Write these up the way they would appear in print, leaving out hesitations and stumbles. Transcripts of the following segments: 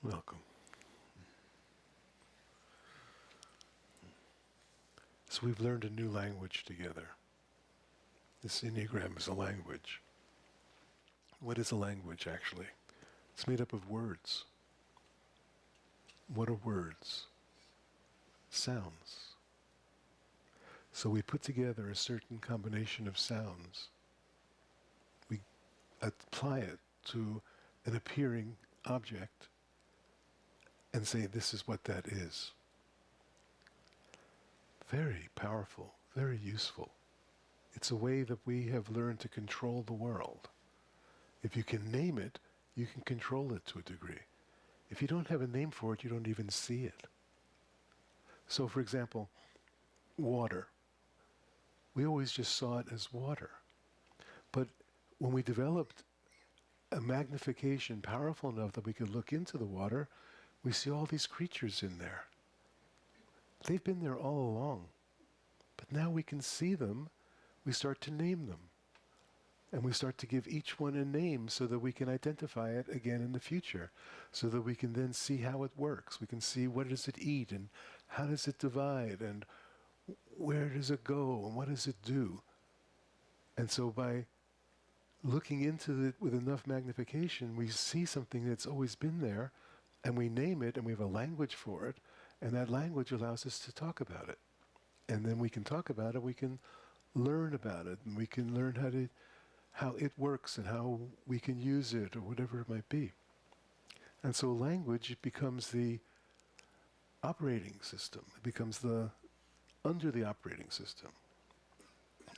Welcome. So we've learned a new language together. This Enneagram is a language. What is a language, actually? It's made up of words. What are words? Sounds. So we put together a certain combination of sounds. We apply it to an appearing object and say, this is what that is. Very powerful, very useful. It's a way that we have learned to control the world. If you can name it, you can control it to a degree. If you don't have a name for it, you don't even see it. So, for example, water. We always just saw it as water. But when we developed a magnification powerful enough that we could look into the water, we see all these creatures in there. They've been there all along. But now we can see them, we start to name them. And we start to give each one a name so that we can identify it again in the future, so that we can then see how it works. We can see what does it eat, and how does it divide, and where does it go, and what does it do. And so by looking into it with enough magnification, we see something that's always been there, and we name it, and we have a language for it, and that language allows us to talk about it. And then we can talk about it, we can learn about it, and we can learn how it works and how we can use it, or whatever it might be. And so language becomes the operating system. It becomes under the operating system.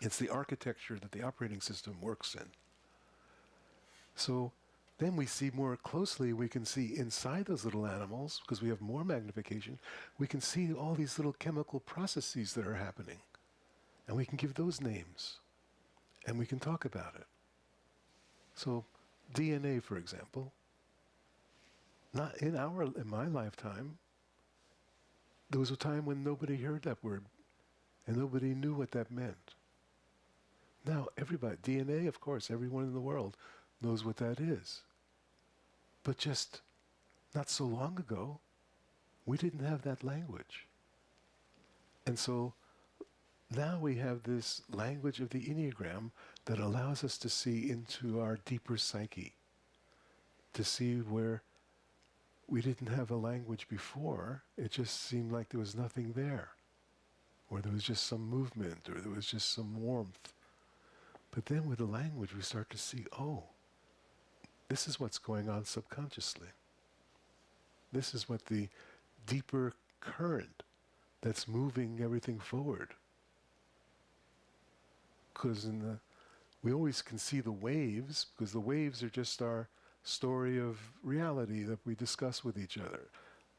It's the architecture that the operating system works in. So then we see more closely, we can see inside those little animals, because we have more magnification, we can see all these little chemical processes that are happening. And we can give those names. And we can talk about it. So DNA, for example, not in my lifetime, there was a time when nobody heard that word and nobody knew what that meant. Now everybody, DNA, of course, everyone in the world knows what that is. But just not so long ago, we didn't have that language. And so now we have this language of the Enneagram that allows us to see into our deeper psyche, to see where we didn't have a language before. It just seemed like there was nothing there, or there was just some movement, or there was just some warmth. But then with the language we start to see, oh, this is what's going on subconsciously. This is what the deeper current that's moving everything forward. Because we always can see the waves, because the waves are just our story of reality that we discuss with each other.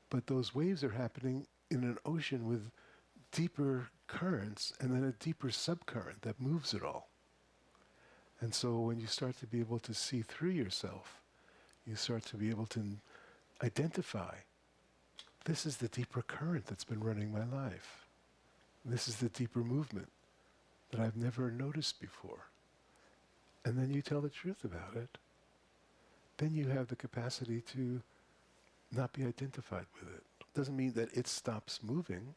But those waves are happening in an ocean with deeper currents and then a deeper subcurrent that moves it all. And so when you start to be able to see through yourself, you start to be able to identify, this is the deeper current that's been running my life. This is the deeper movement that I've never noticed before. And then you tell the truth about it. Then you have the capacity to not be identified with it. Doesn't mean that it stops moving.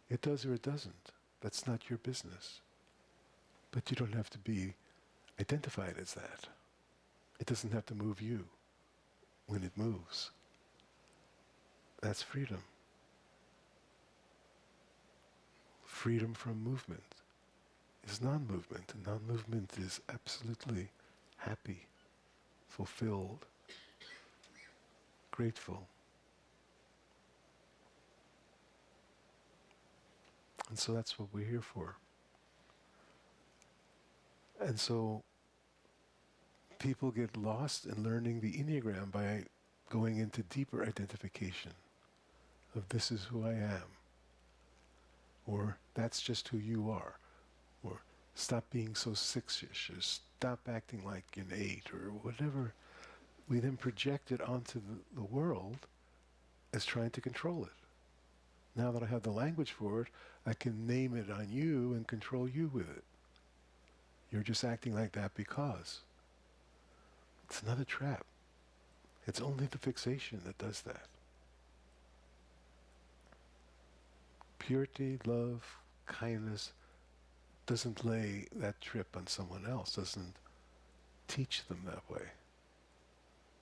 It does or it doesn't. That's not your business. But you don't have to be identified as that. It doesn't have to move you when it moves. That's freedom. Freedom from movement is non-movement, and non-movement is absolutely happy, fulfilled, grateful. And so that's what we're here for. And so people get lost in learning the Enneagram by going into deeper identification of this is who I am, or that's just who you are, or stop being so six-ish, or stop acting like an 8, or whatever. We then project it onto the world as trying to control it. Now that I have the language for it, I can name it on you and control you with it. You're just acting like that because. It's another trap. It's only the fixation that does that. Purity, love, kindness doesn't lay that trip on someone else, doesn't teach them that way,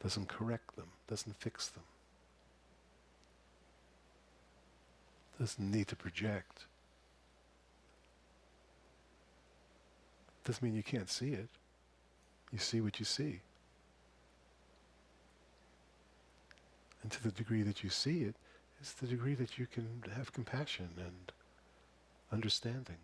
doesn't correct them, doesn't fix them, doesn't need to project. Doesn't mean you can't see it. You see what you see. And to the degree that you see it, is the degree that you can have compassion and understanding.